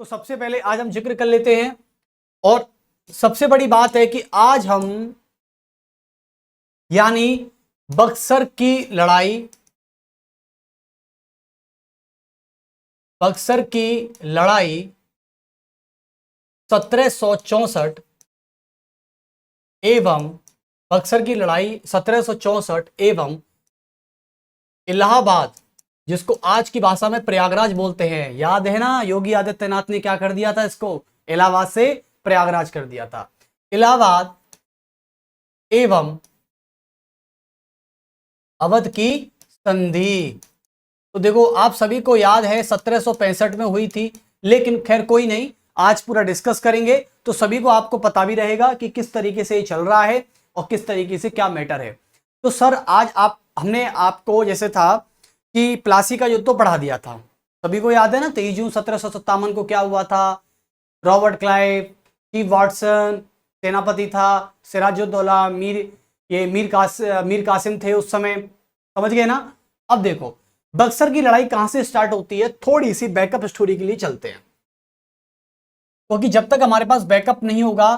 तो सबसे पहले आज हम जिक्र कर लेते हैं और सबसे बड़ी बात है कि आज हम यानी बक्सर की लड़ाई, बक्सर की लड़ाई 1764 एवं बक्सर की लड़ाई 1764 एवं इलाहाबाद, जिसको आज की भाषा में प्रयागराज बोलते हैं। याद है ना, योगी आदित्यनाथ ने क्या कर दिया था, इसको इलाहाबाद से प्रयागराज कर दिया था। इलाहाबाद एवं अवध की संधि, तो देखो आप सभी को याद है 1765 में हुई थी, लेकिन खैर कोई नहीं, आज पूरा डिस्कस करेंगे तो सभी को आपको पता भी रहेगा कि किस तरीके से ये चल रहा है और किस तरीके से क्या मैटर है। तो सर आज हमने आपको जैसे था कि प्लासी का युद्ध तो पढ़ा दिया था, सभी को याद है ना। 23 जून 1757 को क्या हुआ था, रॉबर्ट क्लाइव, स्टीव वाटसन सेनापति था, सिराजुद्दौला मीर कासिम थे उस समय, समझ गए ना। अब देखो बक्सर की लड़ाई कहां से स्टार्ट होती है, थोड़ी सी बैकअप स्टोरी के लिए चलते हैं, क्योंकि जब तक हमारे पास बैकअप नहीं होगा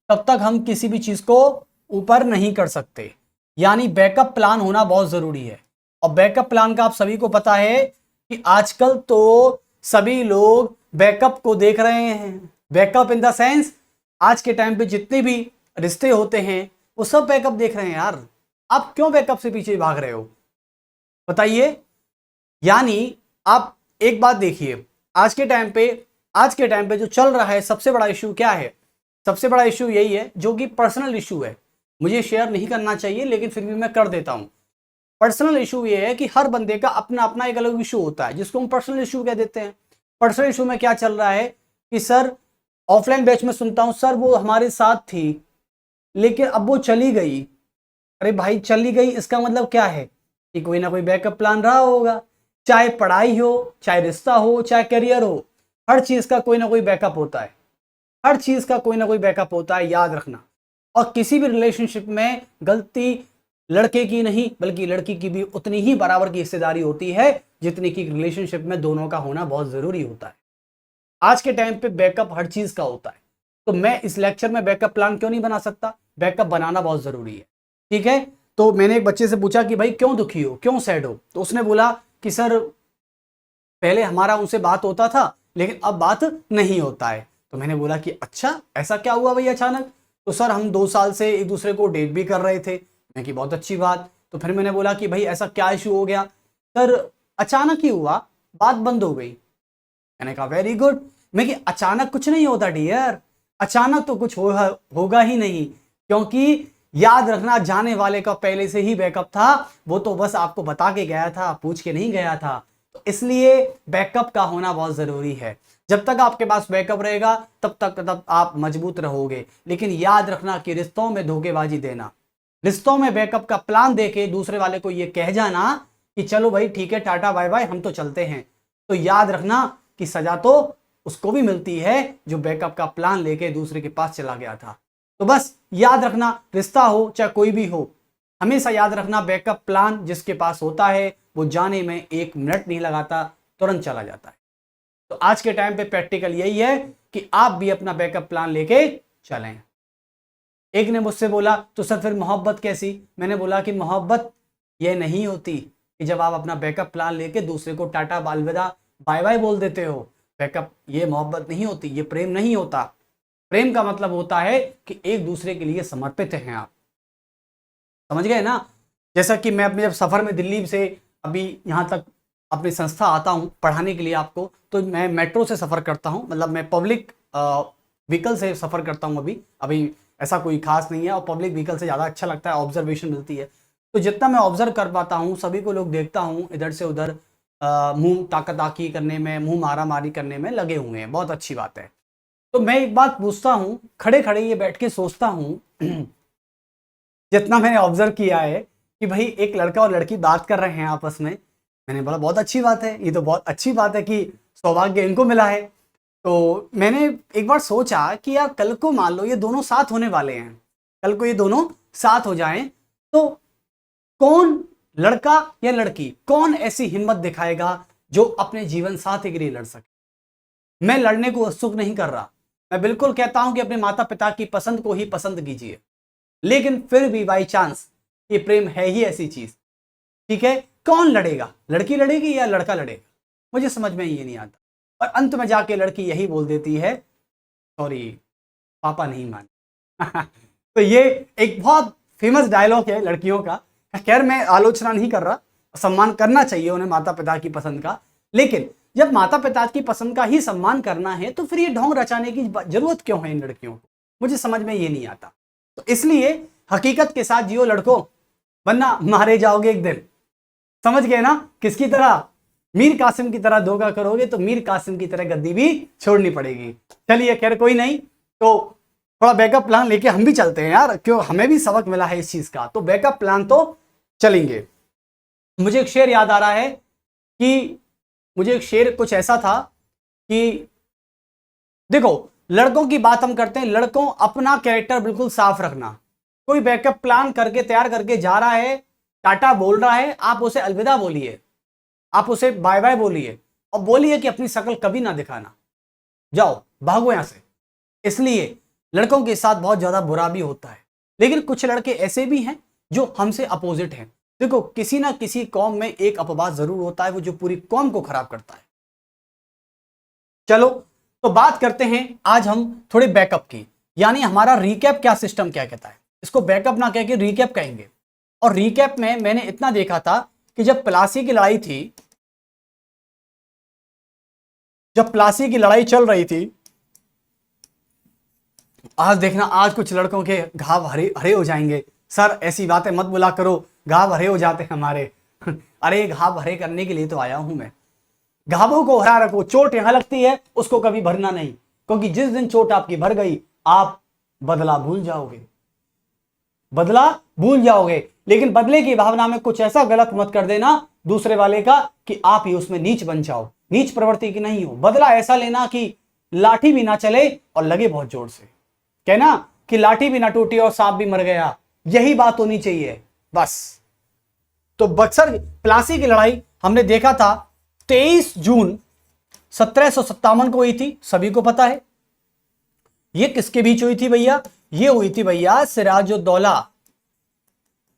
तब तक हम किसी भी चीज को ऊपर नहीं कर सकते। यानी बैकअप प्लान होना बहुत जरूरी है। और बैकअप प्लान का आप सभी को पता है कि आजकल तो सभी लोग बैकअप को देख रहे हैं। बैकअप इन द सेंस आज के टाइम पे जितने भी रिश्ते होते हैं वो सब बैकअप देख रहे हैं। यार आप क्यों बैकअप से पीछे भाग रहे हो, बताइए। यानी आप एक बात देखिए, आज के टाइम पे जो चल रहा है सबसे बड़ा इशू क्या है, सबसे बड़ा इशू यही है जो कि पर्सनल इशू है, मुझे शेयर नहीं करना चाहिए लेकिन फिर भी मैं कर देता हूं। पर्सनल इशू ये है कि हर बंदे का अपना अपना एक अलग इशू होता है जिसको हम पर्सनल इशू कह देते हैं। पर्सनल इशू में क्या चल रहा है कि सर ऑफलाइन बैच में सुनता हूं, सर वो हमारे साथ थी लेकिन अब वो चली गई। अरे भाई चली गई इसका मतलब क्या है कि कोई ना कोई बैकअप प्लान रहा होगा, चाहे पढ़ाई हो, चाहे रिश्ता हो, चाहे करियर हो, हर चीज का कोई ना कोई बैकअप होता है, हर चीज का कोई ना कोई बैकअप होता है, याद रखना। और किसी भी रिलेशनशिप में गलती लड़के की नहीं बल्कि लड़की की भी उतनी ही बराबर की हिस्सेदारी होती है जितनी की रिलेशनशिप में दोनों का होना बहुत जरूरी होता है। आज के टाइम पे बैकअप हर चीज का होता है, तो मैं इस लेक्चर में बैकअप प्लान क्यों नहीं बना सकता, बैकअप बनाना बहुत जरूरी है, ठीक है। तो मैंने एक बच्चे से पूछा कि भाई क्यों दुखी हो, क्यों सैड हो, तो उसने बोला कि सर पहले हमारा उनसे बात होता था लेकिन अब बात नहीं होता है। तो मैंने बोला कि अच्छा ऐसा क्या हुआ भाई अचानक, तो सर हम 2 साल से एक दूसरे को डेट भी कर रहे थे। मैं कि बहुत अच्छी बात। तो फिर मैंने बोला कि भाई ऐसा क्या इशू हो गया, सर अचानक ही हुआ, बात बंद हो गई। मैंने कहा वेरी गुड। मैं कि अचानक कुछ नहीं होता डियर, अचानक तो कुछ होगा ही नहीं, क्योंकि याद रखना जाने वाले का पहले से ही बैकअप था, वो तो बस आपको बता के गया था, पूछ के नहीं गया था। तो इसलिए बैकअप का होना बहुत जरूरी है। जब तक आपके पास बैकअप रहेगा तब आप मजबूत रहोगे। लेकिन याद रखना कि रिश्तों में धोखेबाजी देना, रिश्तों में बैकअप का प्लान देके दूसरे वाले को ये कह जाना कि चलो भाई ठीक है टाटा बाय बाय हम तो चलते हैं, तो याद रखना कि सजा तो उसको भी मिलती है जो बैकअप का प्लान लेके दूसरे के पास चला गया था। तो बस याद रखना, रिश्ता हो चाहे कोई भी हो, हमेशा याद रखना बैकअप प्लान जिसके पास होता है वो जाने में 1 मिनट नहीं लगाता, तुरंत चला जाता है। तो आज के टाइम पे प्रैक्टिकल यही है कि आप भी अपना बैकअप प्लान लेके चलें। एक ने मुझसे बोला तो सर फिर मोहब्बत कैसी, मैंने बोला कि मोहब्बत ये नहीं होती कि जब आप अपना बैकअप प्लान लेके दूसरे को टाटा अलविदा बाय बाय बोल देते हो। बैकअप ये मोहब्बत नहीं होती, ये प्रेम नहीं होता। प्रेम का मतलब होता है कि एक दूसरे के लिए समर्पित हैं आप, समझ गए ना। जैसा कि मैं अपने जब सफर में दिल्ली से अभी यहाँ तक अपनी संस्था आता हूँ पढ़ाने के लिए आपको, तो मैं मेट्रो से सफर करता हूँ, मतलब मैं पब्लिक व्हीकल से सफर करता हूँ। अभी ऐसा कोई खास नहीं है और पब्लिक व्हीकल से ज़्यादा अच्छा लगता है, ऑब्जर्वेशन मिलती है। तो जितना मैं ऑब्जर्व कर पाता हूँ सभी को लोग देखता हूँ इधर से उधर मुंह ताकी करने में, मुंह मारा मारी करने में लगे हुए हैं, बहुत अच्छी बात है। तो मैं एक बात पूछता हूँ, खड़े खड़े ये बैठ के सोचता हूँ जितना मैंने ऑब्जर्व किया है कि भाई एक लड़का और लड़की बात कर रहे हैं आपस में। मैंने बोला बहुत अच्छी बात है, ये तो बहुत अच्छी बात है कि सौभाग्य इनको मिला है। तो मैंने एक बार सोचा कि यार कल को मान लो ये दोनों साथ होने वाले हैं, कल को ये दोनों साथ हो जाएं तो कौन लड़का या लड़की, कौन ऐसी हिम्मत दिखाएगा जो अपने जीवन साथी के लिए लड़ सके। मैं लड़ने को उत्सुक नहीं कर रहा, मैं बिल्कुल कहता हूं कि अपने माता पिता की पसंद को ही पसंद कीजिए, लेकिन फिर भी बाई चांस ये प्रेम है ही ऐसी चीज, ठीक है, कौन लड़ेगा, लड़की लड़ेगी या लड़का लड़ेगा, मुझे समझ में ये नहीं आता। और अंत में जाके लड़की यही बोल देती है, सॉरी पापा नहीं मान। तो ये एक बहुत फेमस डायलॉग है लड़कियों का। खैर मैं आलोचना नहीं कर रहा, सम्मान करना चाहिए उन्हें माता पिता की पसंद का, लेकिन जब माता पिता की पसंद का ही सम्मान करना है तो फिर ये ढोंग रचाने की जरूरत क्यों है इन लड़कियों को, मुझे समझ में ये नहीं आता। तो इसलिए हकीकत के साथ जियो लड़कों, वरना मारे जाओगे एक दिन। समझ गए ना, किसकी तरह, मीर कासिम की तरह धोखा करोगे तो मीर कासिम की तरह गद्दी भी छोड़नी पड़ेगी। चलिए खैर कोई नहीं, तो थोड़ा बैकअप प्लान लेके हम भी चलते हैं यार, क्यों, हमें भी सबक मिला है इस चीज का, तो बैकअप प्लान तो चलेंगे। मुझे एक शेर याद आ रहा है कि मुझे एक शेर कुछ ऐसा था कि देखो लड़कों की बात हम करते हैं, लड़कों अपना कैरेक्टर बिल्कुल साफ रखना। कोई बैकअप प्लान करके तैयार करके जा रहा है, टाटा बोल रहा है, आप उसे अलविदा बोलिए, आप उसे बाय बाय बोलिए और बोलिए कि अपनी शक्ल कभी ना दिखाना, जाओ भागो यहां से। इसलिए लड़कों के साथ बहुत ज्यादा बुरा भी होता है, लेकिन कुछ लड़के ऐसे भी हैं जो हमसे अपोजिट हैं। देखो किसी ना किसी कौम में एक अपवाद जरूर होता है, वो जो पूरी कौम को खराब करता है। चलो तो बात करते हैं आज हम थोड़े बैकअप की, यानी हमारा रिकैप क्या सिस्टम क्या कहता है, इसको बैकअप ना कह के रिकैप कहेंगे। और रिकैप में मैंने इतना देखा था कि जब प्लासी की लड़ाई थी, जब प्लासी की लड़ाई चल रही थी, आज देखना आज कुछ लड़कों के घाव हरे हरे हो जाएंगे। सर ऐसी बातें मत बुला करो, घाव हरे हो जाते हैं हमारे। अरे घाव हरे करने के लिए तो आया हूं मैं। घावों को हरा रखो, चोट यहां लगती है उसको कभी भरना नहीं, क्योंकि जिस दिन चोट आपकी भर गई आप बदला भूल जाओगे, बदला भूल जाओगे। लेकिन बदले की भावना में कुछ ऐसा गलत मत कर देना दूसरे वाले का कि आप ही उसमें नीच बन जाओ, नीच प्रवृत्ति की नहीं हो। बदला ऐसा लेना कि लाठी भी ना चले और लगे बहुत जोर से, कहना कि लाठी भी ना टूटी और सांप भी मर गया, यही बात होनी चाहिए बस। तो बक्सर प्लासी की लड़ाई हमने देखा था 23 जून 1757 को हुई थी, सभी को पता है। ये किसके बीच हुई थी भैया, ये हुई थी भैया सिराजुद्दौला,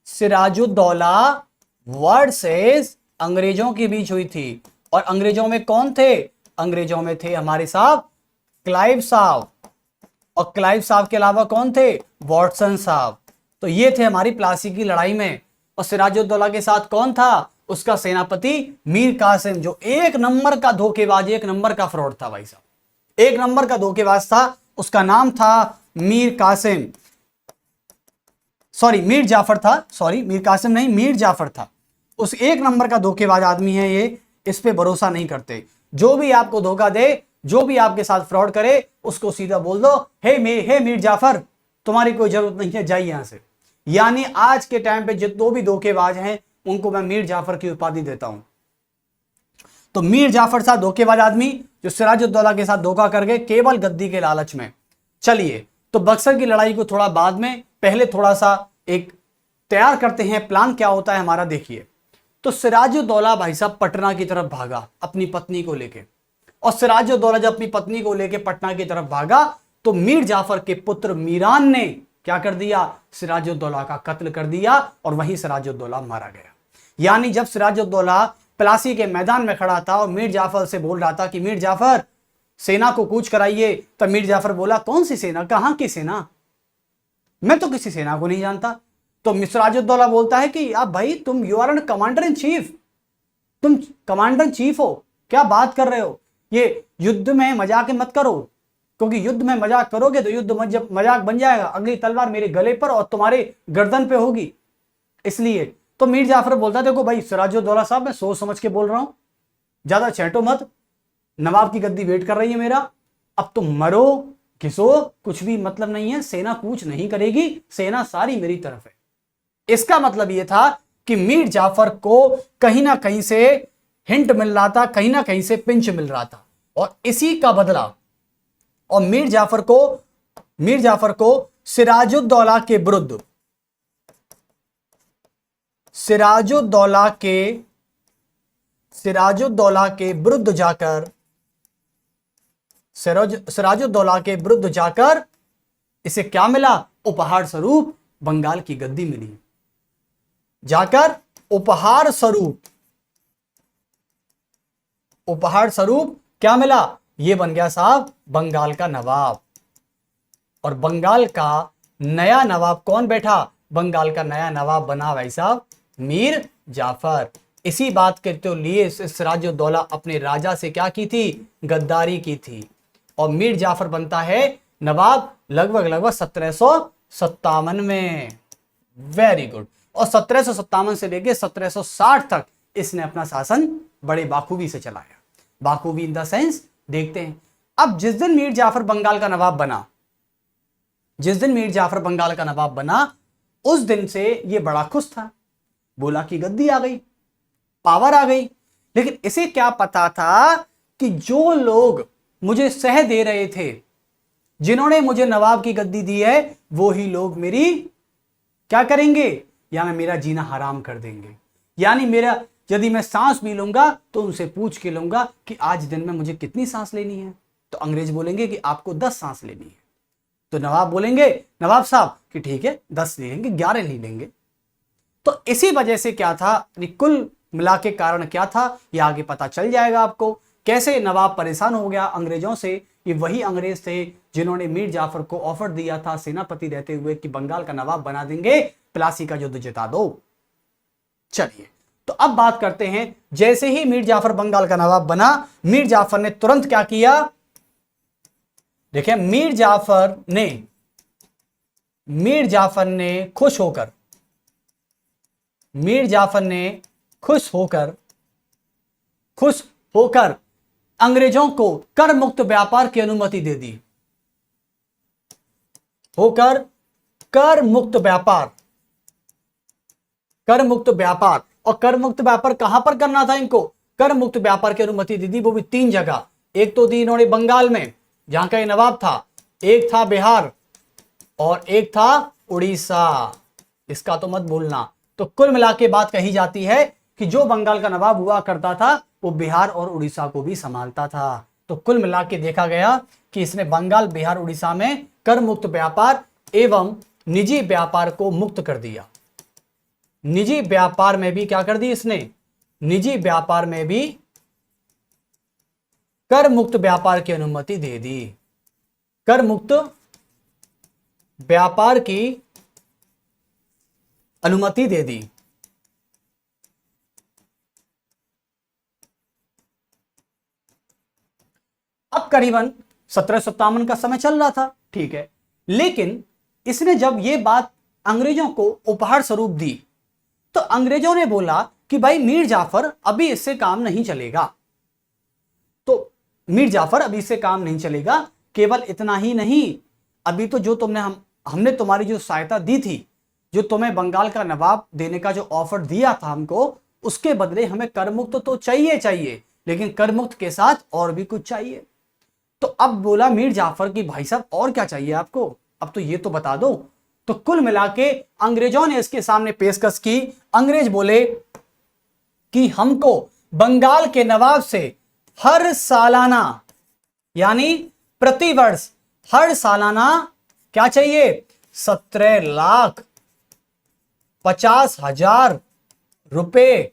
सिराजुद्दौला वर्सेस अंग्रेजों के बीच हुई थी। और अंग्रेजों में कौन थे, अंग्रेजों में थे हमारे साहब क्लाइव साहब, और क्लाइव साहब के अलावा कौन थे, वॉटसन साहब। तो ये थे हमारी प्लासी की लड़ाई में। और सिराजुद्दौला के साथ कौन था, उसका सेनापति मीर कासिम, जो एक नंबर का धोखेबाज, एक नंबर का फ्रॉड था भाई साहब, एक नंबर का धोखेबाज था। उसका नाम था मीर कासिम, सॉरी मीर जाफर था, सॉरी मीर कासिम नहीं मीर जाफर था। उस एक नंबर का धोखेबाज आदमी है ये, इस पे भरोसा नहीं करते। जो भी आपको धोखा दे, जो भी आपके साथ फ्रॉड करे, उसको सीधा बोल दो हे मीर जाफर, तुम्हारी कोई जरूरत नहीं है, जाइए यहां से। यानी आज के टाइम पे जितने भी धोखेबाज हैं उनको मैं मीर जाफर की उपाधि देता हूं। तो मीर जाफर साहब धोखेबाज आदमी जो सिराजुद्दौला के साथ धोखा कर गए केवल गद्दी के लालच में। चलिए तो बक्सर की लड़ाई को थोड़ा बाद में, पहले थोड़ा सा एक तैयार करते हैं प्लान क्या होता है हमारा। देखिए तो सिराजुद्दौला भाई साहब पटना की तरफ भागा अपनी पत्नी को लेके, और सिराजुद्दौला जब अपनी पत्नी को लेके पटना की तरफ भागा तो मीर जाफर के पुत्र मीरान ने क्या कर दिया, सिराजुद्दौला का कत्ल कर दिया और वहीं सिराजुद्दौला मारा गया। यानी जब सिराजुद्दौला प्लासी के मैदान में खड़ा था और मीर जाफर से बोल रहा था कि मीर जाफर सेना को कूच कराइए, तब मीर जाफर बोला कौन सी सेना, कहां की सेना, मैं तो किसी सेना को नहीं जानता। तो सिराजुद्दौला बोलता है कि आप भाई तुम you are commander in chief, तुम कमांडर इन चीफ हो, क्या बात कर रहे हो, ये युद्ध में मजाक मत करो, क्योंकि युद्ध में मजाक करोगे तो युद्ध मजाक बन जाएगा, अगली तलवार मेरे गले पर और तुम्हारे गर्दन पे होगी। इसलिए तो मीर जाफर बोलता है देखो भाई सिराजुद्दौला साहब मैं सोच समझ के बोल रहा हूं, ज्यादा चैटो मत, नवाब की गद्दी वेट कर रही है मेरा, अब तुम मरो घिसो कुछ भी मतलब नहीं है, सेना कूच नहीं करेगी, सेना सारी मेरी तरफ है। इसका मतलब यह था कि मीर जाफर को कहीं ना कहीं से हिंट मिल रहा था, कहीं ना कहीं से पिंच मिल रहा था, और इसी का बदला। और मीर जाफर को सिराजुद्दौला के विरुद्ध, सिराजुद्दौला के विरुद्ध जाकर सिराजुद्दौला के विरुद्ध जाकर इसे क्या मिला? उपहार स्वरूप बंगाल की गद्दी मिली। जाकर उपहार स्वरूप क्या मिला? ये बन गया साहब बंगाल का नवाब। और बंगाल का नया नवाब कौन बैठा? बंगाल का नया नवाब बना भाई साहब मीर जाफर। इसी बात के तो लिए सिराजुद्दौला अपने राजा से क्या की थी? गद्दारी की थी। और मीर जाफर बनता है नवाब लगभग 1757 में। Very good. और 1757 से लेके 1760 तक इसने अपना शासन बड़े बाखूबी से चलाया। बाखूबी इन द सेंस देखते हैं। अब जिस दिन मीर जाफर बंगाल का नवाब बना, उस दिन से ये बड़ा खुश था। बोला कि गद्दी आ गई, पावर आ गई। लेकिन इसे क्या पता था कि जो लोग मुझे सह दे रहे थे, जिन्होंने मुझे नवाब की गद्दी दी है, वो ही लोग मेरी क्या करेंगे? यानी मेरा जीना हराम कर देंगे। यानी मेरा यदि मैं सांस भी लूंगा तो उनसे पूछ के लूंगा कि आज दिन में मुझे कितनी सांस लेनी है। तो अंग्रेज बोलेंगे कि आपको 10 सांस लेनी है। तो नवाब बोलेंगे, नवाब साहब कि ठीक है 10 ले लेंगे, 11 नहीं लेंगे। तो इसी वजह से क्या था, कुल मिला के कारण क्या था, ये आगे पता चल जाएगा आपको। कैसे नवाब परेशान हो गया अंग्रेजों से। ये वही अंग्रेज थे जिन्होंने मीर जाफर को ऑफर दिया था सेनापति रहते हुए कि बंगाल का नवाब बना देंगे, प्लासी का युद्ध जिता दो। चलिए तो अब बात करते हैं। जैसे ही मीर जाफर बंगाल का नवाब बना, मीर जाफर ने तुरंत क्या किया? देखिए मीर जाफर ने खुश होकर अंग्रेजों को कर मुक्त व्यापार की अनुमति दे दी। कर मुक्त व्यापार और कर मुक्त व्यापार कहां पर करना था इनको? कर मुक्त व्यापार की अनुमति दे दी, वो भी 3 जगह। एक तो दी इन्होंने बंगाल में जहां का ये नवाब था, एक था बिहार और एक था उड़ीसा। इसका तो मत भूलना। तो कुल मिला के बात कही जाती है कि जो बंगाल का नवाब हुआ करता था वो बिहार और उड़ीसा को भी संभालता था। तो कुल मिला के देखा गया कि इसने बंगाल, बिहार, उड़ीसा में कर मुक्त व्यापार एवं निजी व्यापार को मुक्त कर दिया। निजी व्यापार में भी क्या कर दी इसने? निजी व्यापार में भी कर मुक्त व्यापार की अनुमति दे दी। कर मुक्त व्यापार की अनुमति दे दी। अब करीबन 1757 का समय चल रहा था, ठीक है। लेकिन इसने जब ये बात अंग्रेजों को उपहार स्वरूप दी तो अंग्रेजों ने बोला कि भाई मीर जाफर अभी इससे काम नहीं चलेगा। तो मीर जाफर अभी इससे काम नहीं चलेगा। केवल इतना ही नहीं, अभी तो जो हमने तुम्हारी जो सहायता दी थी, जो तुम्हें बंगाल का नवाब देने का जो ऑफर दिया था हमको, उसके बदले हमें करमुक्त तो चाहिए, लेकिन करमुक्त के साथ और भी कुछ चाहिए। तो अब बोला मीर जाफर की भाई साहब और क्या चाहिए आपको, अब तो ये तो बता दो। तो कुल मिला के अंग्रेजों ने इसके सामने पेशकश की। अंग्रेज बोले कि हमको बंगाल के नवाब से हर सालाना यानी प्रतिवर्ष हर सालाना क्या चाहिए? 17,50,000 रुपए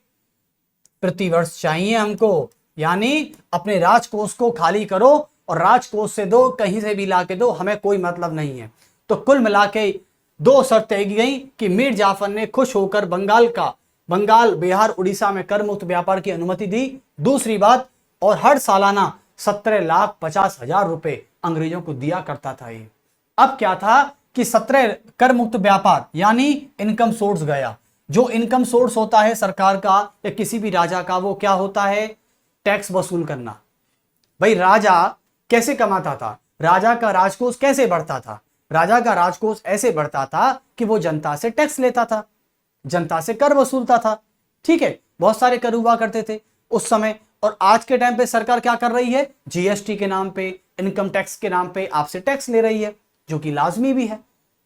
प्रतिवर्ष चाहिए हमको। यानी अपने राजकोष को खाली करो और राजकोष से दो, कहीं से भी लाके दो, हमें कोई मतलब नहीं है। तो कुल मिला के 2 शर्तें की गई कि मीर जाफर ने खुश होकर बंगाल, बिहार, उड़ीसा में कर मुक्त व्यापार की अनुमति दी। दूसरी बात, और हर सालाना 17,50,000 रुपए अंग्रेजों को दिया करता था ये। अब क्या था कि 17 कर मुक्त व्यापार यानी इनकम सोर्स गया। जो इनकम सोर्स होता है सरकार का या किसी भी राजा का, वो क्या होता है? टैक्स वसूल करना। भाई राजा कैसे कमाता था? राजा का राजकोष कैसे बढ़ता था? राजा का राजकोष ऐसे बढ़ता था कि वो जनता से टैक्स लेता था, जनता से कर वसूलता था। ठीक है, बहुत सारे कर हुआ करते थे उस समय। और आज के टाइम पे सरकार क्या कर रही है? जीएसटी के नाम पे, इनकम टैक्स के नाम पे आपसे टैक्स ले रही है, जो कि लाजमी भी है।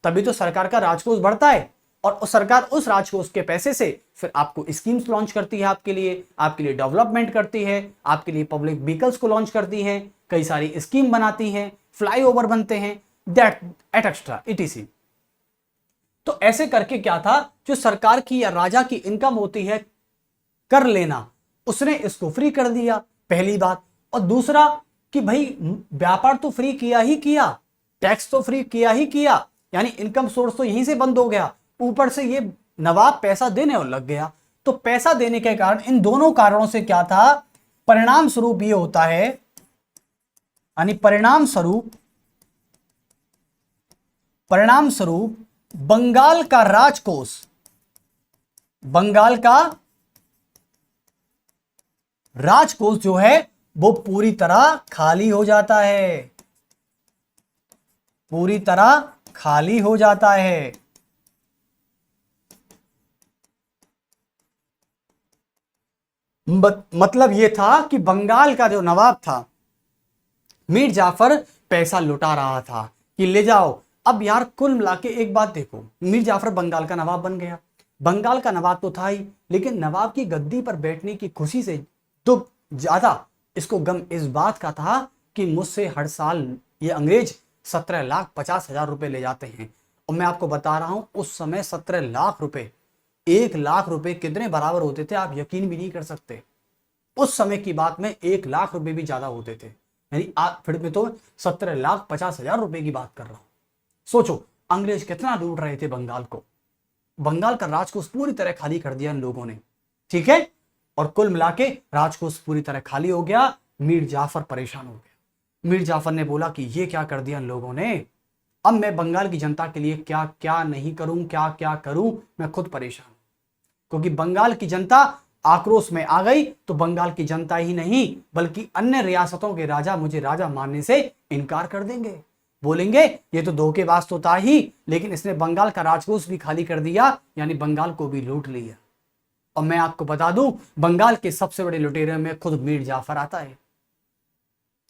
तभी तो सरकार का राजकोष बढ़ता है। और सरकार उस राजकोष के पैसे से फिर आपको स्कीम्स लॉन्च करती है, आपके लिए डेवलपमेंट करती है, आपके लिए पब्लिक व्हीकल्स को लॉन्च करती है, कई सारी स्कीम बनाती है, फ्लाईओवर बनते हैं, दैट एट एक्स्ट्रा इटीसी। तो ऐसे करके क्या था, जो सरकार की या राजा की इनकम होती है कर लेना, उसने इसको फ्री कर दिया, पहली बात। और दूसरा कि भाई व्यापार तो फ्री किया ही किया, टैक्स तो फ्री किया ही किया, यानी इनकम सोर्स तो यहीं से बंद हो गया, ऊपर से ये नवाब पैसा देने और लग गया। तो पैसा देने के कारण, इन दोनों कारणों से क्या था, परिणाम स्वरूप ये होता है, यानी परिणाम स्वरूप बंगाल का राजकोष जो है वो पूरी तरह खाली हो जाता है, पूरी तरह खाली हो जाता है। मतलब यह था कि बंगाल का जो नवाब था मीर जाफर पैसा लुटा रहा था कि ले जाओ। अब यार कुल मिला के एक बात देखो, मीर जाफर बंगाल का नवाब बन गया, बंगाल का नवाब तो था ही, लेकिन नवाब की गद्दी पर बैठने की खुशी से तो ज्यादा इसको गम इस बात का था कि मुझसे हर साल ये अंग्रेज 17,50,000 रुपए ले जाते हैं। और मैं आपको बता रहा हूं उस समय 17 लाख रुपए, 1 लाख रुपए कितने बराबर होते थे आप यकीन भी नहीं कर सकते। उस समय की बात में 1 लाख रुपए भी ज्यादा होते थे, यानी फिर मैं तो 17,50,000 रुपए की बात कर रहा हूं। सोचो अंग्रेज कितना लूट रहे थे बंगाल को, बंगाल का राजकोष पूरी तरह खाली कर दिया इन लोगों ने, ठीक है। और कुल मिला के राजकोष पूरी तरह खाली हो गया, मीर जाफर परेशान हो गया। मीर जाफर ने बोला कि ये क्या कर दिया इन लोगों ने, अब मैं बंगाल की जनता के लिए क्या क्या नहीं करूं, क्या क्या करूं, मैं खुद परेशान हूं। क्योंकि बंगाल की जनता आक्रोश में आ गई तो बंगाल की जनता ही नहीं बल्कि अन्य रियासतों के राजा मुझे राजा मानने से इनकार कर देंगे, बोलेंगे ये तो धोखेबाज तो था ही, लेकिन इसने बंगाल का राजकोष भी खाली कर दिया, यानी बंगाल को भी लूट लिया। और मैं आपको बता दूं बंगाल के सबसे बड़े लुटेरे में खुद मीर जाफर आता है,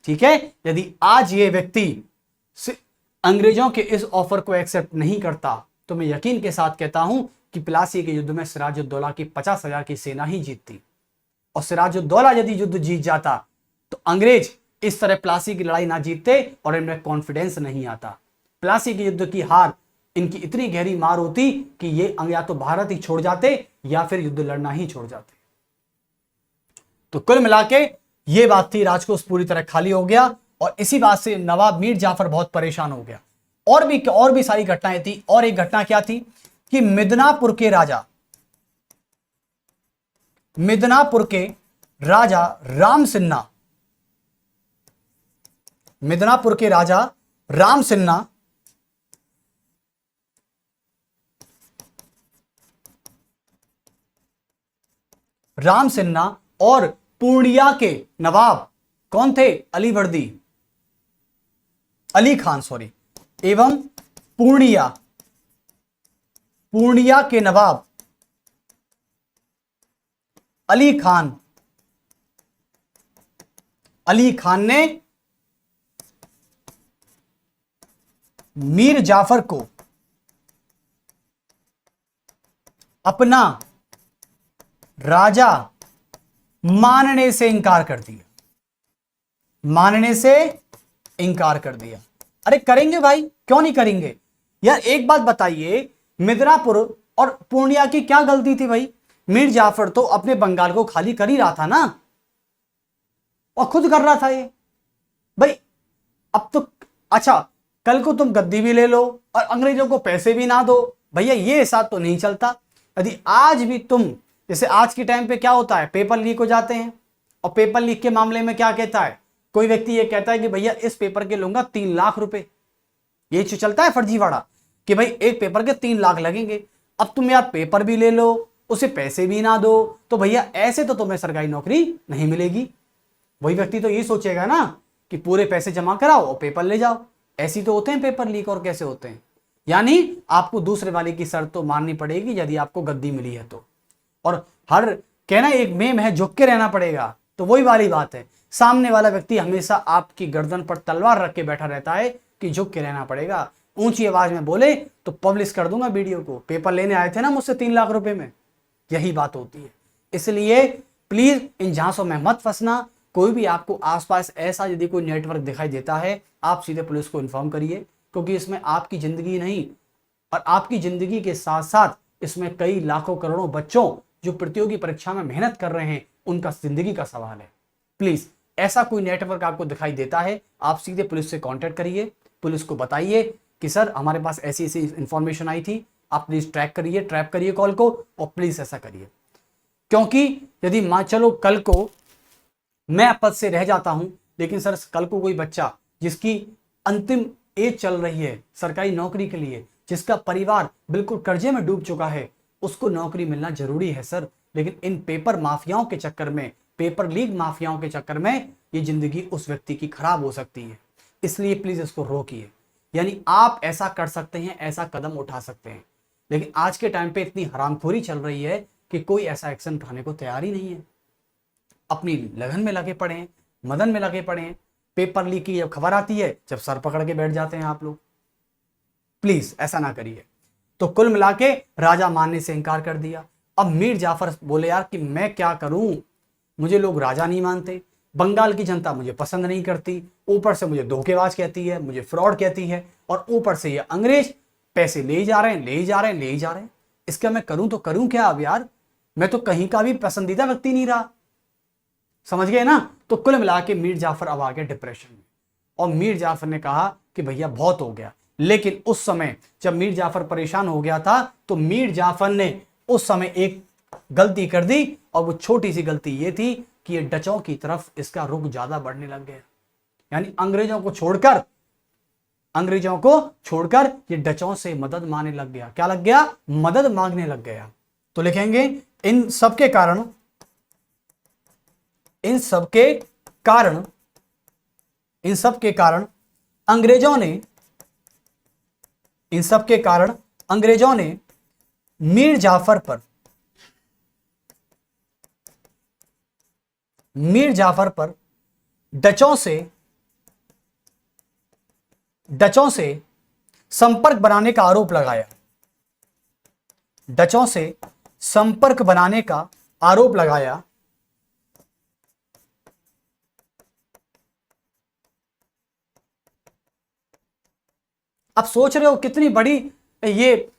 ठीक है। यदि आज ये व्यक्ति अंग्रेजों के इस ऑफर को एक्सेप्ट नहीं करता तो मैं यकीन के साथ कहता हूं कि प्लासी के युद्ध में सिराजुद्दौला की 50,000 की सेना ही जीतती। और सिराजुद्दौला यदि युद्ध जीत जाता तो अंग्रेज इस तरह प्लासी की लड़ाई ना जीतते और इनमें कॉन्फिडेंस नहीं आता। प्लासी के युद्ध की हार इनकी इतनी गहरी मार होती कि ये या तो भारत ही छोड़ जाते या फिर युद्ध लड़ना ही छोड़ जाते। तो कुल मिला के ये बात थी, राजकोष पूरी तरह खाली हो गया और इसी बात से नवाब मीर जाफर बहुत परेशान हो गया। और भी सारी घटनाएं थी। और एक घटना क्या थी कि मिदनापुर के राजा राम सिन्हा, मिदनापुर के राजा राम सिन्हा और पूर्णिया के नवाब कौन थे, अली खान एवं पूर्णिया के नवाब अली खान ने मीर जाफर को अपना राजा मानने से इनकार कर दिया। अरे करेंगे भाई, क्यों नहीं करेंगे यार। एक बात बताइए, मिदनापुर और पूर्णिया की क्या गलती थी भाई। मीर जाफर तो अपने बंगाल को खाली कर ही रहा था ना, और खुद कर रहा था ये भाई। अब तो अच्छा, कल को तुम गद्दी भी ले लो और अंग्रेजों को पैसे भी ना दो, भैया ये हिसाब तो नहीं चलता। यदि आज भी तुम, जैसे आज के टाइम पे क्या होता है, पेपर लीक हो जाते हैं, और पेपर लीक के मामले में क्या कहता है, कोई व्यक्ति ये कहता है कि भैया इस पेपर के लूंगा 3 लाख रुपए। ये जो चलता है फर्जीवाड़ा कि भाई एक पेपर के 3 लाख लगेंगे। अब तुम यार पेपर भी ले लो, उसे पैसे भी ना दो, तो भैया ऐसे तो तुम्हें सरकारी नौकरी नहीं मिलेगी। वही व्यक्ति तो ये सोचेगा ना कि पूरे पैसे जमा कराओ और पेपर ले जाओ। ऐसी तो होते हैं पेपर लीक, और कैसे होते हैं। यानी आपको दूसरे वाले की शर्त तो माननी पड़ेगी यदि आपको गद्दी मिली है तो। और हर कहना एक मेम है, झुक के रहना पड़ेगा। तो वही वाली बात है, सामने वाला व्यक्ति हमेशा आपकी गर्दन पर तलवार रख के बैठा रहता है कि झुक के रहना पड़ेगा। ऊंची आवाज में बोले तो पब्लिश कर दूंगा वीडियो को। पेपर लेने आए थे ना मुझसे 3 लाख रुपए में, यही बात होती है। इसलिए प्लीज इन झांसों में मत फंसना। कोई भी आपको आसपास ऐसा यदि कोई नेटवर्क दिखाई देता है, आप सीधे पुलिस को इन्फॉर्म करिए, क्योंकि इसमें आपकी जिंदगी नहीं, और आपकी जिंदगी के साथ साथ इसमें कई लाखों करोड़ों बच्चों जो प्रतियोगी परीक्षा में मेहनत कर रहे हैं, उनका जिंदगी का सवाल है। प्लीज ऐसा कोई नेटवर्क आपको दिखाई देता है, आप सीधे पुलिस से कांटेक्ट करिए, पुलिस को बताइए कि सर हमारे पास ऐसी ऐसी इंफॉर्मेशन आई थी, आप प्लीज ट्रैप करिए कॉल को, और प्लीज ऐसा करिए। क्योंकि यदि मान चलो कल को मैं पद से रह जाता हूं, लेकिन सर कल को कोई बच्चा जिसकी अंतिम एज चल रही है सरकारी नौकरी के लिए, जिसका परिवार बिल्कुल कर्जे में डूब चुका है, उसको नौकरी मिलना जरूरी है सर। लेकिन इन पेपर माफियाओं के चक्कर में, पेपर लीक माफियाओं के चक्कर में ये जिंदगी उस व्यक्ति की खराब हो सकती है। इसलिए प्लीज इसको रोकिए। यानी आप ऐसा कर सकते हैं, ऐसा कदम उठा सकते हैं, लेकिन आज के टाइम पे इतनी हरामखोरी चल रही है कि कोई ऐसा एक्शन उठाने को तैयार ही नहीं है। अपनी लगन में लगे पड़े हैं, मदन में लगे पड़े हैं। पेपर लीक की जब खबर आती है, जब सर पकड़ के बैठ जाते हैं आप लोग। प्लीज ऐसा ना करिए। तो कुल मिला के राजा मानने से इनकार कर दिया। अब मीर जाफर बोले यार कि मैं क्या करूं, मुझे लोग राजा नहीं मानते, बंगाल की जनता मुझे पसंद नहीं करती, ऊपर से मुझे धोखेबाज कहती है, मुझे फ्रॉड कहती है, और ऊपर से ये अंग्रेज पैसे ले ही जा रहे हैं, ले ही जा रहे हैं, ले ही जा रहे हैं। इसका मैं करूं तो करूं क्या अब यार, मैं तो कहीं का भी पसंदीदा व्यक्ति नहीं रहा। समझ गए ना। तो कुल मिला के मीर जाफर अब आ गया डिप्रेशन में, और मीर जाफर ने कहा कि भैया बहुत हो गया। लेकिन उस समय जब मीर जाफर परेशान हो गया था, तो मीर जाफर ने उस समय एक गलती कर दी, और वो छोटी सी गलती ये थी कि ये डचों की तरफ इसका रुख ज्यादा बढ़ने लग गया। यानी अंग्रेजों को छोड़कर ये डचों से मदद मांगने लग गया। क्या लग गया? मदद मांगने लग गया। तो लिखेंगे इन सब के कारण अंग्रेजों ने मीर जाफर पर डचों से संपर्क बनाने का आरोप लगाया। आप सोच रहे हो कितनी बड़ी ये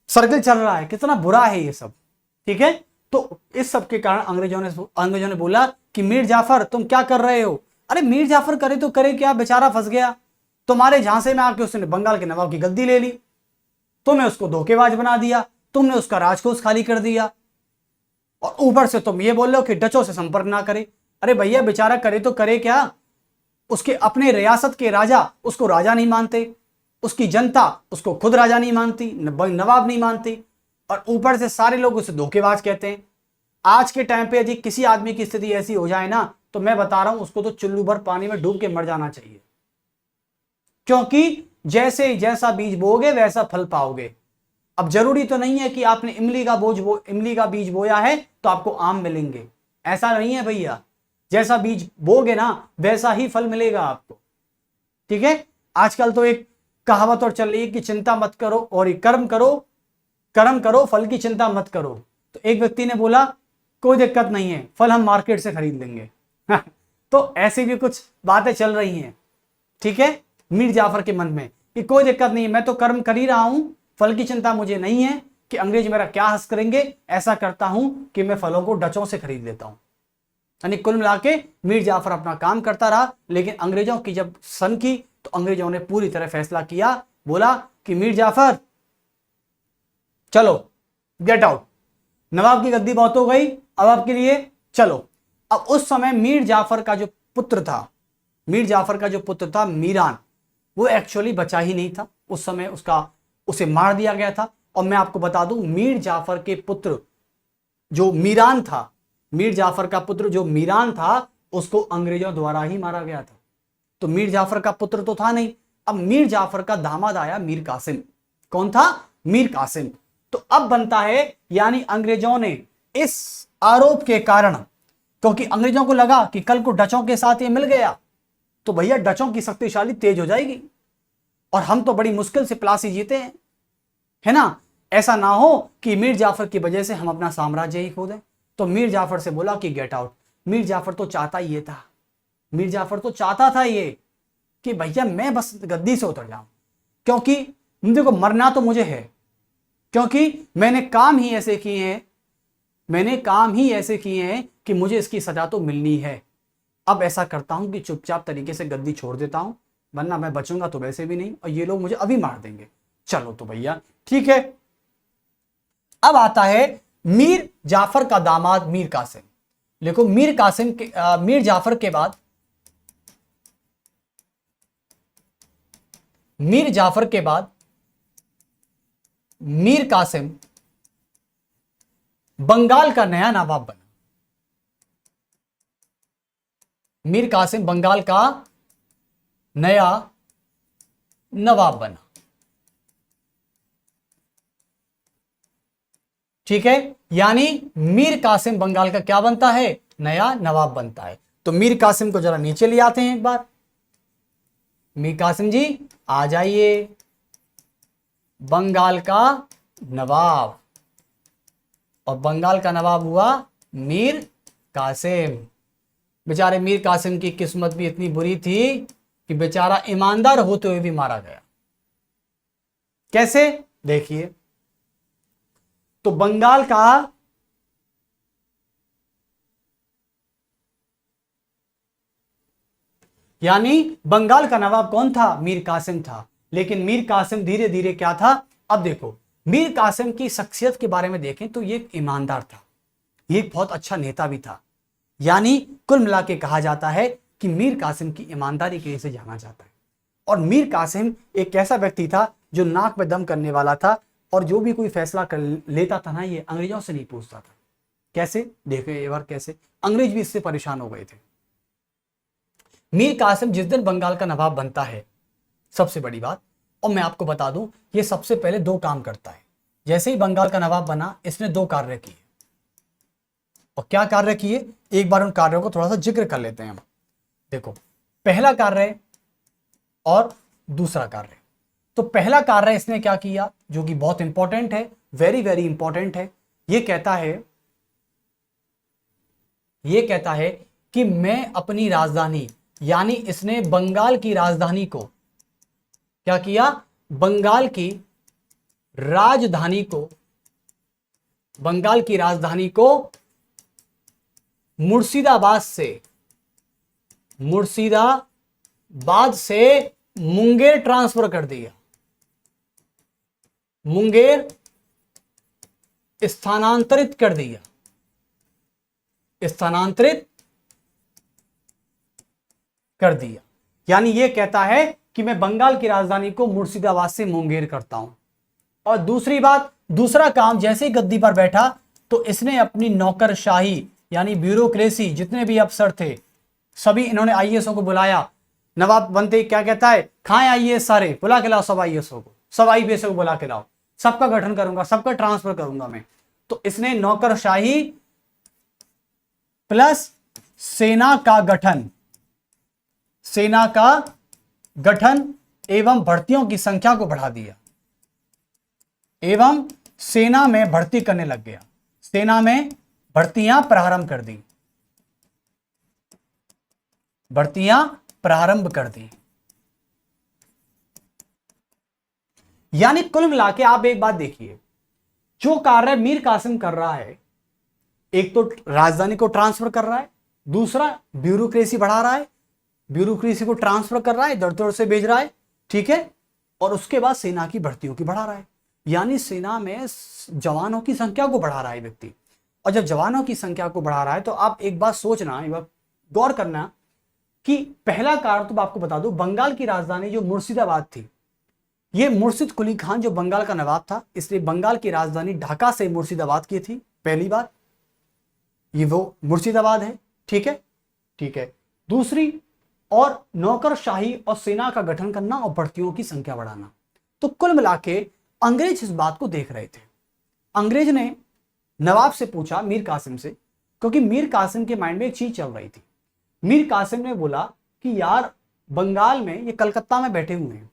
सर्कल चल रहा है, कितना बुरा है ये सब। ठीक है, तो इस सब के कारण अंग्रेजों ने बोला कि मीर जाफर तुम क्या कर रहे हो। अरे मीर जाफर करे तो करे क्या, बेचारा फंस गया। तुम्हारे झांसे में आके उसने बंगाल के नवाब की गद्दी ले ली, तुमने उसको धोखेबाज बना दिया, तुमने उसका राजकोष खाली कर दिया, और ऊपर से तुम ये बोल रहे हो कि डचों से संपर्क ना करे। अरे भैया बेचारा करे तो करे क्या, उसके अपने रियासत के राजा उसको राजा नहीं मानते, उसकी जनता उसको खुद राजा नहीं मानती, नवाब नहीं मानती, और ऊपर से सारे लोग उसे धोखेबाज कहते हैं। आज के टाइम पे यदि किसी आदमी की स्थिति ऐसी हो जाए ना, तो मैं बता रहा हूं उसको तो चुल्लू भर पानी में डूब के मर जाना चाहिए। क्योंकि जैसा बीज बोओगे वैसा फल पाओगे। अब जरूरी तो नहीं है कि आपने इमली का बीज बोया है तो आपको आम मिलेंगे, ऐसा नहीं है भैया। जैसा बीज बोगे ना वैसा ही फल मिलेगा आपको। ठीक है, आजकल तो एक कहावत और चल रही है कि चिंता मत करो और ये कर्म करो फल की चिंता मत करो। तो एक व्यक्ति ने बोला कोई दिक्कत नहीं है, फल हम मार्केट से खरीद लेंगे। तो ऐसी भी कुछ बातें चल रही हैं। ठीक है, मीर जाफर के मन में कि कोई दिक्कत नहीं है, मैं तो कर्म कर ही रहा हूं, फल की चिंता मुझे नहीं है कि अंग्रेज मेरा क्या हंस करेंगे। ऐसा करता हूं कि मैं फलों को डचों से खरीद लेता हूं। यानी कुल मिला के मीर जाफर अपना काम करता रहा, लेकिन अंग्रेजों की जब सन की तो अंग्रेजों ने पूरी तरह फैसला किया, बोला कि मीर जाफर चलो गेट आउट, नवाब की गद्दी बहुत हो गई, अब आपके लिए चलो। अब उस समय मीर जाफर का जो पुत्र था मीरान, वो एक्चुअली बचा ही नहीं था। उस समय उसे मार दिया गया था। और मैं आपको बता दूं, मीर जाफर के पुत्र जो मीरान था, उसको अंग्रेजों द्वारा ही मारा गया था। तो मीर जाफर का पुत्र तो था नहीं। अब मीर जाफर का दामाद आया मीर कासिम। कौन था? मीर कासिम। तो अब बनता है, यानी अंग्रेजों ने इस आरोप के कारण, क्योंकि अंग्रेजों को लगा कि कल को डचों के साथ ये मिल गया तो भैया डचों की शक्तिशाली तेज हो जाएगी, और हम तो बड़ी मुश्किल से प्लासी जीते हैं, है ना। ऐसा ना हो कि मीर जाफर की वजह से हम अपना साम्राज्य ही खो दें। तो मीर जाफर से बोला कि गेट आउट। मीर जाफर तो चाहता ये था, मीर जाफर तो चाहता था ये कि भैया मैं बस गद्दी से उतर जाऊं, क्योंकि देखो मरना तो मुझे है, क्योंकि मैंने काम ही ऐसे किए हैं, मैंने काम ही ऐसे किए हैं कि मुझे इसकी सजा तो मिलनी है। अब ऐसा करता हूं कि चुपचाप तरीके से गद्दी छोड़ देता हूं, वरना मैं बचूंगा तो वैसे भी नहीं और ये लोग मुझे अभी मार देंगे। चलो तो भैया ठीक है। अब आता है मीर जाफर का दामाद मीर कासिम। देखो मीर कासिम के मीर जाफर के बाद, मीर जाफर के बाद मीर कासिम बंगाल का नया नवाब बना। मीर कासिम बंगाल का नया नवाब बना, ठीक है। यानी मीर कासिम बंगाल का क्या बनता है, नया नवाब बनता है। तो मीर कासिम को जरा नीचे ले आते हैं एक बार। मीर कासिम जी आ जाइए, बंगाल का नवाब, और बंगाल का नवाब हुआ मीर कासिम। बेचारे मीर कासिम की किस्मत भी इतनी बुरी थी कि बेचारा ईमानदार होते हुए भी मारा गया। कैसे, देखिए। तो बंगाल का यानी बंगाल का नवाब कौन था, मीर कासिम था। लेकिन मीर कासिम धीरे धीरे क्या था, अब देखो मीर कासिम की शख्सियत के बारे में देखें तो ये एक ईमानदार था, ये एक बहुत अच्छा नेता भी था। यानी कुल मिला के कहा जाता है कि मीर कासिम की ईमानदारी के लिए इसे जाना जाता है। और मीर कासिम एक ऐसा व्यक्ति था जो नाक में दम करने वाला था, और जो भी कोई फैसला कर लेता था ना, ये अंग्रेजों से नहीं पूछता था। कैसे, देखो एक बार कैसे अंग्रेज भी इससे परेशान हो गए थे। मीर कासिम जिस दिन बंगाल का नवाब बनता है, सबसे बड़ी बात, और मैं आपको बता दूं, ये सबसे पहले दो काम करता है। जैसे ही बंगाल का नवाब बना, इसने दो कार्य किए। और क्या कार्य किए, एक बार उन कार्यों को थोड़ा सा जिक्र कर लेते हैं हम। देखो पहला कार्य और दूसरा कार्य। तो पहला कार्य इसने क्या किया, जो कि बहुत इंपॉर्टेंट है, वेरी वेरी इंपॉर्टेंट है। ये कहता है कि मैं अपनी राजधानी, यानी इसने बंगाल की राजधानी को क्या किया, बंगाल की राजधानी को मुर्शिदाबाद से मुंगेर ट्रांसफर कर दिया। मुंगेर स्थानांतरित कर दिया। यानी यह कहता है कि मैं बंगाल की राजधानी को मुर्शिदाबाद से मुंगेर करता हूं। और दूसरी बात, दूसरा काम, जैसे ही गद्दी पर बैठा तो इसने अपनी नौकरशाही यानी ब्यूरोक्रेसी, जितने भी अफसर थे सभी, इन्होंने आईएएसओ को बुलाया। नवाब बनते ही क्या कहता है, खाएं आईएएस सारे, बुला के लाओ सब आईएएसओ को, सब आईपीएस को बुला के लाओ, सबका गठन करूंगा, सबका ट्रांसफर करूंगा मैं। तो इसने नौकरशाही प्लस सेना का गठन एवं भर्तियों की संख्या को बढ़ा दिया, एवं सेना में भर्ती करने लग गया। सेना में भर्तियां प्रारंभ कर दी। यानी कुल मिला के आप एक बात देखिए, जो कार्य मीर कासिम कर रहा है, एक तो राजधानी को ट्रांसफर कर रहा है, दूसरा ब्यूरोक्रेसी बढ़ा रहा है, ब्यूरोक्रेसी को ट्रांसफर कर रहा है, दर दर से भेज रहा है, ठीक है। और उसके बाद सेना की भर्तियों की बढ़ा रहा है, यानी सेना में जवानों की संख्या को बढ़ा रहा है व्यक्ति। और जब जवानों की संख्या को बढ़ा रहा है तो आप एक बात सोचना, एक बार गौर करना कि पहला कारण तो मैं आपको बता दूं, बंगाल की राजधानी जो मुर्शिदाबाद थी, ये मुर्शिद कुली खान जो बंगाल का नवाब था, इसलिए बंगाल की राजधानी ढाका से मुर्शिदाबाद की थी। पहली बात, ये वो मुर्शिदाबाद है, ठीक है। दूसरी, और नौकरशाही और सेना का गठन करना और भर्तियों की संख्या बढ़ाना। तो कुल मिला के अंग्रेज इस बात को देख रहे थे। अंग्रेज ने नवाब से पूछा, मीर कासिम से, क्योंकि मीर कासिम के माइंड में एक चीज चल रही थी। मीर कासिम ने बोला कि यार बंगाल में ये कलकत्ता में बैठे हुए हैं,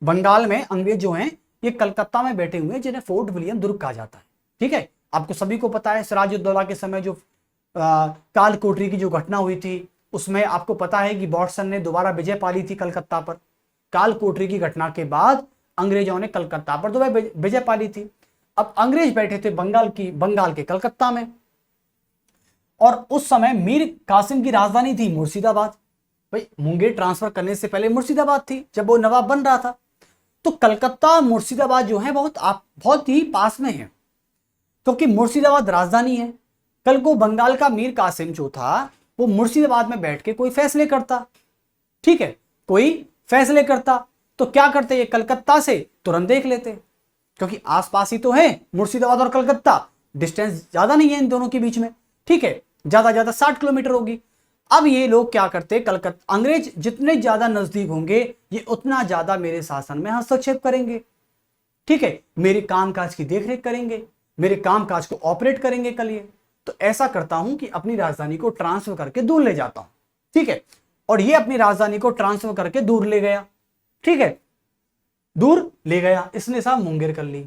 बंगाल में अंग्रेज जो हैं ये कलकत्ता में बैठे हुए हैं, जिन्हें फोर्ट विलियम दुर्ग कहा जाता है। ठीक है, आपको सभी को पता है सिराजुद्दौला के समय जो काल कोठरी की जो घटना हुई थी, उसमें आपको पता है कि बॉटसन ने दोबारा विजय पाली थी कलकत्ता पर। काल कोठरी की घटना के बाद अंग्रेजों ने कलकत्ता पर दोबारा विजय पाली थी। अब अंग्रेज बैठे थे बंगाल के कलकत्ता में, और उस समय मीर कासिम की राजधानी थी मुर्शिदाबाद। भाई मुंगेर ट्रांसफर करने से पहले मुर्शिदाबाद थी जब वो नवाब बन रहा था। तो कलकत्ता और मुर्शिदाबाद जो है बहुत ही पास में है, क्योंकि मुर्शिदाबाद राजधानी है। कल को बंगाल का मीर कासिम जो था वो मुर्शिदाबाद में बैठ के कोई फैसले करता, ठीक है, कोई फैसले करता, तो क्या करते ये कलकत्ता से तुरंत देख लेते, क्योंकि आसपास ही तो है मुर्शिदाबाद और कलकत्ता, डिस्टेंस ज्यादा नहीं है इन दोनों के बीच में। ठीक है, ज्यादा 60 किलोमीटर होगी। अब ये लोग क्या करते, कलकत्ता अंग्रेज जितने ज्यादा नजदीक होंगे ये उतना ज्यादा मेरे शासन में हस्तक्षेप करेंगे। ठीक है, मेरे कामकाज की देखरेख करेंगे, मेरे कामकाज को ऑपरेट करेंगे कल ये। तो ऐसा करता हूं कि अपनी राजधानी को ट्रांसफर करके दूर ले जाता हूं। ठीक है, और ये अपनी राजधानी को ट्रांसफर करके दूर ले गया। ठीक है, दूर ले गया, इसने साहब मुंगेर कर ली।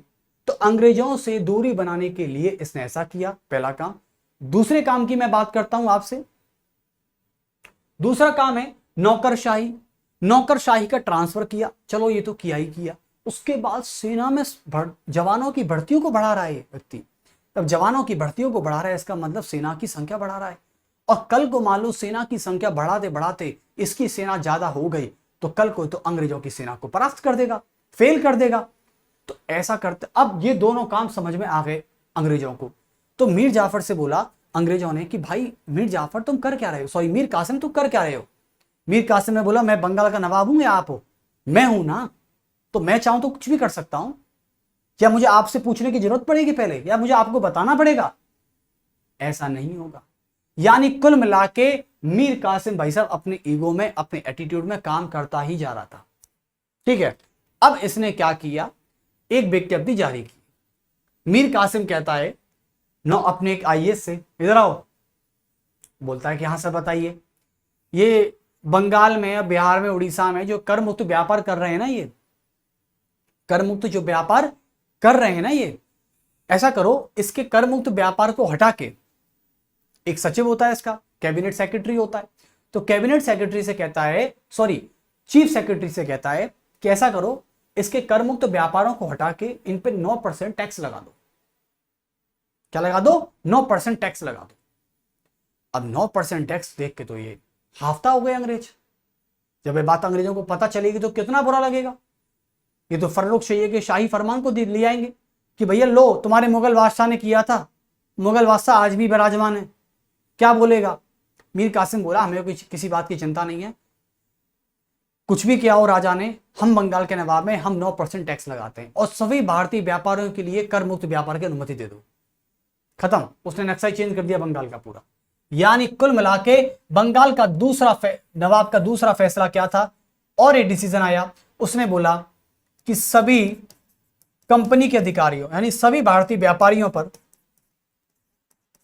तो अंग्रेजों से दूरी बनाने के लिए इसने ऐसा किया, पहला काम। दूसरे काम की मैं बात करता हूं आपसे। दूसरा काम है नौकरशाही। नौकरशाही का ट्रांसफर किया, चलो ये तो किया ही किया। उसके बाद सेना में जवानों की भर्तियों को बढ़ा रहा है ये व्यक्ति। तब जवानों की भर्तियों को बढ़ा रहा है, इसका मतलब सेना की संख्या बढ़ा रहा है। और कल को मान लो सेना की संख्या बढ़ाते बढ़ाते इसकी सेना ज्यादा हो गई, तो कल को तो अंग्रेजों की सेना को परास्त कर देगा, फेल कर देगा। तो ऐसा करते, अब ये दोनों काम समझ में आ गए अंग्रेजों को। तो मीर जाफर से बोला अंग्रेजों ने कि भाई मीर जाफर तुम कर क्या रहे हो, सॉरी मीर कासिम तुम कर क्या रहे हो। मीर कासिम ने बोला मैं बंगाल का नवाब हूं या आप हो? मैं हूं ना, तो मैं चाहूं तो कुछ भी कर सकता हूं। क्या मुझे आपसे पूछने की जरूरत पड़ेगी पहले, या मुझे आपको बताना पड़ेगा? ऐसा नहीं होगा। यानी कुल मिला के मीर कासिम भाई साहब अपने ईगो में, अपने एटीट्यूड में काम करता ही जा रहा था। ठीक है, अब इसने क्या किया, एक विज्ञप्ति जारी की। मीर कासिम कहता है नो अपने एक आईएएस से, इधर आओ। बोलता है कि हाँ सर बताइए, ये बंगाल में, बिहार में, उड़ीसा में जो कर मुक्त व्यापार कर रहे हैं ना, ये कर मुक्त जो व्यापार कर रहे हैं ना, ये ऐसा करो इसके कर मुक्त व्यापार को हटा के, एक सचिव होता है इसका, कैबिनेट सेक्रेटरी होता है, तो कैबिनेट सेक्रेटरी से कहता है, सॉरी चीफ सेक्रेटरी से कहता है कि ऐसा करो इसके कर मुक्त व्यापारों को हटा के इन पे 9% टैक्स लगा दो। क्या लगा दो? 9% टैक्स लगा दो। अब 9% टैक्स देख के तो ये हाफता हो गए अंग्रेज। जब ये बात अंग्रेजों को पता चलेगी तो कितना बुरा लगेगा। ये तो फर्रुख चाहिए कि शाही फरमान को ले आएंगे कि भैया लो तुम्हारे मुगल बादशाह ने किया था, मुगल बादशाह आज भी विराजमान है। क्या बोलेगा? मीर कासिम बोला हमें किसी बात की चिंता नहीं है, कुछ भी किया हो राजा ने, हम बंगाल के नवाब में हम 9% टैक्स लगाते हैं और सभी भारतीय व्यापारियों के लिए कर मुक्त व्यापार की अनुमति दे दो। खत्म, उसने नक्शा चेंज कर दिया बंगाल का पूरा। यानी कुल मिला के बंगाल का नवाब का दूसरा फैसला क्या था, और एक डिसीजन आया, उसने बोला कि सभी कंपनी के अधिकारियों यानी सभी भारतीय व्यापारियों पर,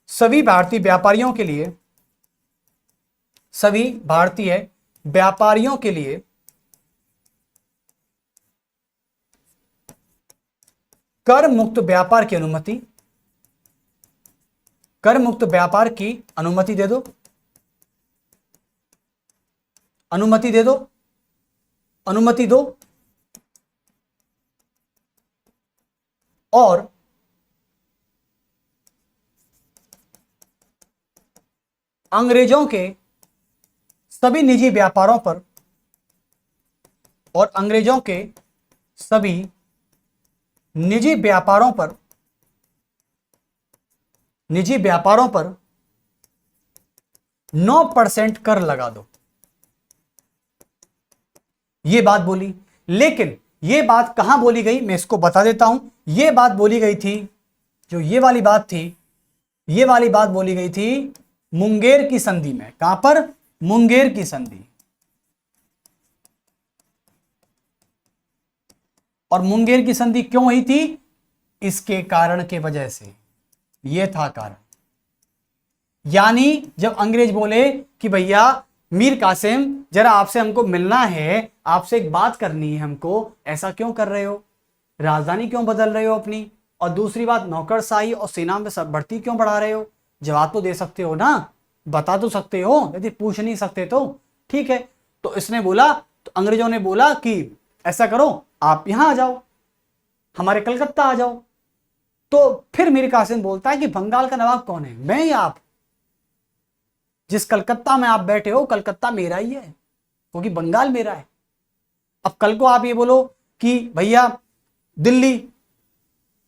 सभी भारतीय व्यापारियों के लिए, सभी भारतीय व्यापारियों के लिए कर मुक्त व्यापार की अनुमति, कर मुक्त व्यापार की अनुमति दे दो, अनुमति दे दो, अनुमति दो, और अंग्रेजों के सभी निजी व्यापारों पर, और अंग्रेजों के सभी निजी व्यापारों पर, निजी व्यापारों पर 9% कर लगा दो। यह बात बोली, लेकिन यह बात कहां बोली गई मैं इसको बता देता हूं। यह बात बोली गई थी, जो ये वाली बात थी, यह वाली बात बोली गई थी मुंगेर की संधि में। कहां पर? मुंगेर की संधि। और मुंगेर की संधि क्यों हुई थी? इसके कारण के वजह से, यह था कारण। यानी जब अंग्रेज बोले कि भैया मीर कासिम जरा आपसे हमको मिलना है, आपसे एक बात करनी है हमको, ऐसा क्यों कर रहे हो, राजधानी क्यों बदल रहे हो अपनी, और दूसरी बात नौकरशाही और सेना में सब भर्ती क्यों बढ़ा रहे हो, जवाब तो दे सकते हो ना, बता तो सकते हो, यदि पूछ नहीं सकते तो ठीक है। तो इसने बोला, तो अंग्रेजों ने बोला कि ऐसा करो आप यहां आ जाओ, हमारे कलकत्ता आ जाओ। तो फिर मीर कासिम बोलता है कि बंगाल का नवाब कौन है, मैं या आप, जिस कलकत्ता में आप बैठे हो कलकत्ता मेरा ही है, क्योंकि बंगाल मेरा है। अब कल को आप ये बोलो कि भैया दिल्ली,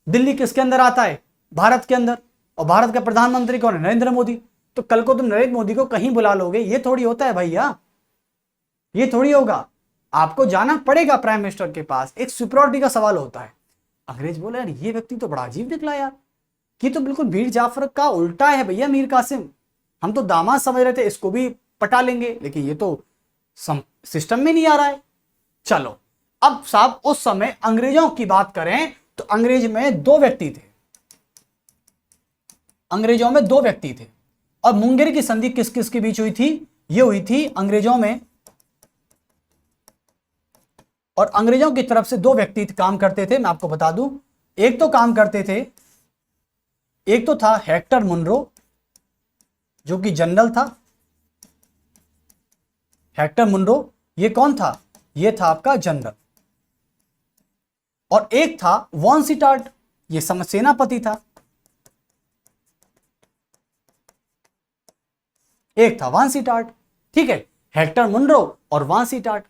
दिल्ली किसके अंदर आता है, भारत के अंदर, और भारत का प्रधानमंत्री कौन है, नरेंद्र मोदी, तो कल को तुम नरेंद्र मोदी को कहीं बुला लोगे, ये थोड़ी होता है भैया, ये थोड़ी होगा, आपको जाना पड़ेगा प्राइम मिनिस्टर के पास, एक सिक्योरिटी का सवाल होता है। अंग्रेज बोले यार ये व्यक्ति तो बड़ा अजीब निकला यार, ये तो बिल्कुल मीर जाफर का उल्टा है भैया मीर कासिम, हम तो दामाद समझ रहे थे इसको भी पटा लेंगे, लेकिन ये तो सिस्टम में नहीं आ रहा है। चलो अब साहब उस समय अंग्रेजों की बात करें तो अंग्रेज में दो व्यक्ति थे, अंग्रेजों में दो व्यक्ति थे, और मुंगेर की संधि किस किस के बीच हुई थी, ये हुई थी अंग्रेजों में, और अंग्रेजों की तरफ से दो व्यक्ति काम करते थे, मैं आपको बता दूं, एक तो काम करते थे, एक तो था हेक्टर मुनरो जो कि जनरल था, हेक्टर मुनरो ये कौन था, ये था आपका जनरल, और एक था वॉनसिटार्ट ये सेनापति था, एक था वांसीटाट, ठीक है, हेक्टर मुनरो और वांसीटाट।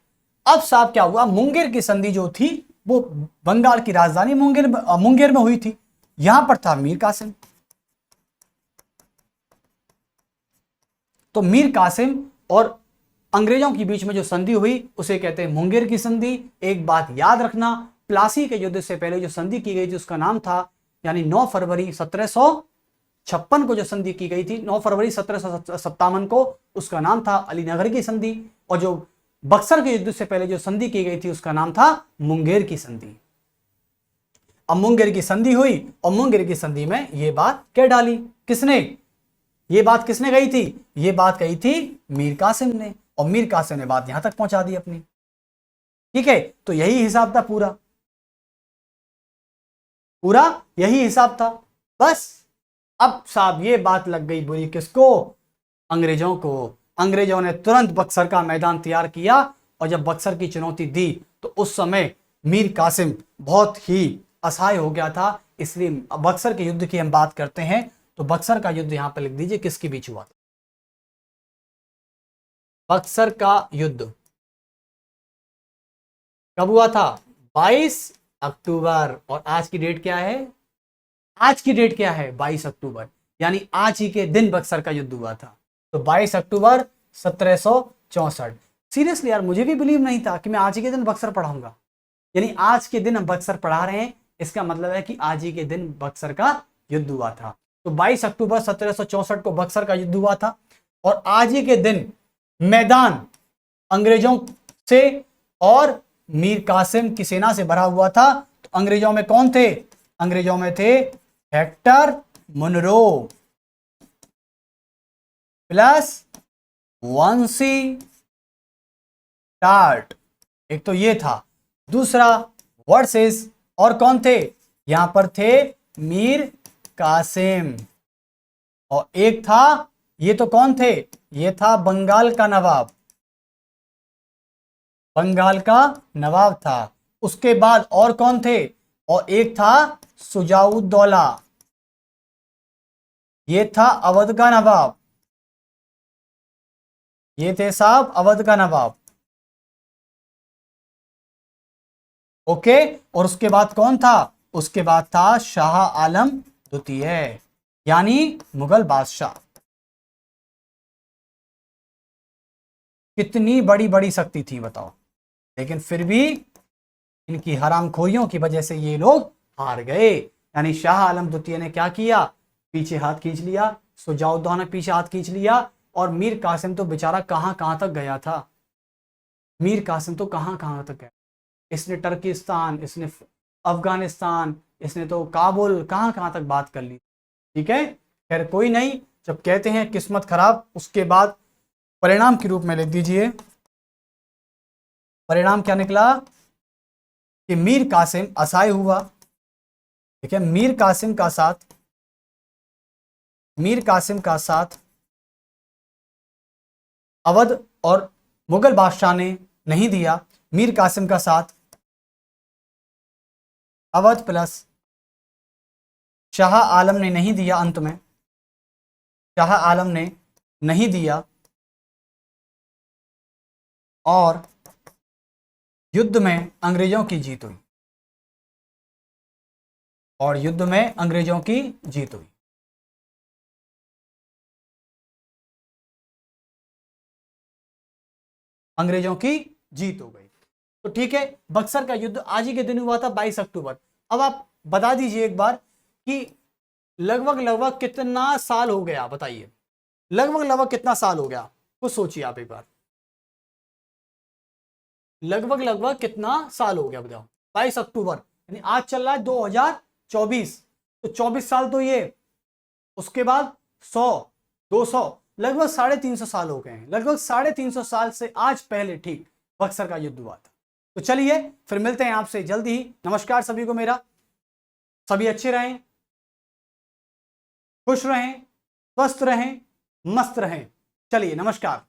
अब साहब क्या हुआ, मुंगेर की संधि जो थी वो बंगाल की राजधानी मुंगेर में हुई थी, यहां पर था मीर कासिम। तो मीर कासिम और अंग्रेजों के बीच में जो संधि हुई उसे कहते हैं मुंगेर की संधि। एक बात याद रखना, प्लासी के युद्ध से पहले जो संधि की गई थी उसका नाम था, यानी 9 फरवरी 1756 को जो संधि की गई थी, 9 फरवरी 1757 को, उसका नाम था अलीनगर की संधि, और जो बक्सर के युद्ध से पहले जो संधि की गई थी उसका नाम था मुंगेर की संधि। अब मुंगेर की संधि हुई, और मुंगेर की संधि में यह बात क्या डाली, किसने, ये बात किसने कही थी, ये बात कही थी मीर कासिम ने, और मीर कासिम ने बात यहां तक पहुंचा दी अपनी, ठीक है। तो यही हिसाब था, पूरा पूरा यही हिसाब था बस। अब साहब ये बात लग गई बुरी किसको, अंग्रेजों को। अंग्रेजों ने तुरंत बक्सर का मैदान तैयार किया, और जब बक्सर की चुनौती दी तो उस समय मीर कासिम बहुत ही असहाय हो गया था। इसलिए बक्सर के युद्ध की हम बात करते हैं तो बक्सर का युद्ध यहां पर लिख दीजिए किसके बीच हुआ था, बक्सर का युद्ध कब हुआ था, 22 अक्टूबर। और आज की डेट क्या है, आज की डेट क्या है, 22 अक्टूबर, यानी आज ही के दिन बक्सर का युद्ध हुआ था। तो 22 अक्टूबर 1764। सीरियसली यार मुझे भी बिलीव नहीं था कि मैं आज ही के दिन बक्सर पढ़ाऊंगा, यानी आज के दिन हम बक्सर पढ़ा रहे हैं, इसका मतलब है कि आज ही के दिन बक्सर का युद्ध हुआ था। तो 22 अक्टूबर 1764 को बक्सर का युद्ध हुआ था, और आज ही के दिन मैदान अंग्रेजों से और मीर कासिम की सेना से भरा हुआ था। तो अंग्रेजों में कौन थे, अंग्रेजों में थे हेक्टर मुनरो प्लस वांसी टार्ट, एक तो ये था, दूसरा वर्सेस, और कौन थे, यहां पर थे मीर कासिम, और एक था, ये तो कौन थे, ये था बंगाल का नवाब, बंगाल का नवाब था। उसके बाद और कौन थे, और एक था सुजाउद्दौला, ये था अवध का नवाब, ये थे साहब अवध का नवाब, ओके। और उसके बाद कौन था, उसके बाद था शाह आलम द्वितीय, यानी मुगल बादशाह। कितनी बड़ी बड़ी शक्ति थी बताओ, लेकिन फिर भी इनकी हरामखोरियों की वजह से ये लोग हार गए। यानी शाह आलम द्वितीय ने क्या किया, पीछे हाथ खींच लिया, सुजाउद्दौला ने पीछे हाथ खींच लिया, और मीर कासिम तो बेचारा कहां कहां तक गया था, मीर कासिम तो कहां कहां तक गया, इसने टर्किस्तान, इसने अफगानिस्तान, इसने तो काबुल, कहां कहां तक बात कर ली, ठीक है। खैर कोई नहीं, जब कहते हैं किस्मत खराब उसके बाद परिणाम के रूप में लिख दीजिए। परिणाम क्या निकला कि मीर कासिम असहाय हुआ। ठीक है, मीर कासिम का साथ अवध और मुगल बादशाह ने नहीं दिया। मीर कासिम का साथ अवध प्लस शाह आलम ने नहीं दिया। अंत में शाह आलम ने नहीं दिया और युद्ध में अंग्रेजों की जीत हुई। और युद्ध में अंग्रेजों की जीत हुई। अंग्रेजों की जीत हो गई। तो ठीक है, बक्सर का युद्ध आज ही के दिन हुआ था 22 अक्टूबर। अब आप बता दीजिए एक बार कि लगभग कितना साल हो गया, बताइए लगभग कितना साल हो गया, कुछ सोचिए आप एक बार। लगभग कितना साल हो गया बताओ। 22 अक्टूबर यानी आज चल रहा है 2024, तो 24 साल तो ये, उसके बाद 100, 200, लगभग 350 साल हो गए हैं। लगभग 350 साल से आज पहले ठीक बक्सर का युद्ध हुआ था। तो चलिए फिर मिलते हैं आपसे जल्दी ही। नमस्कार सभी को मेरा। सभी अच्छे रहें, खुश रहें, स्वस्थ रहें, मस्त रहें। चलिए नमस्कार।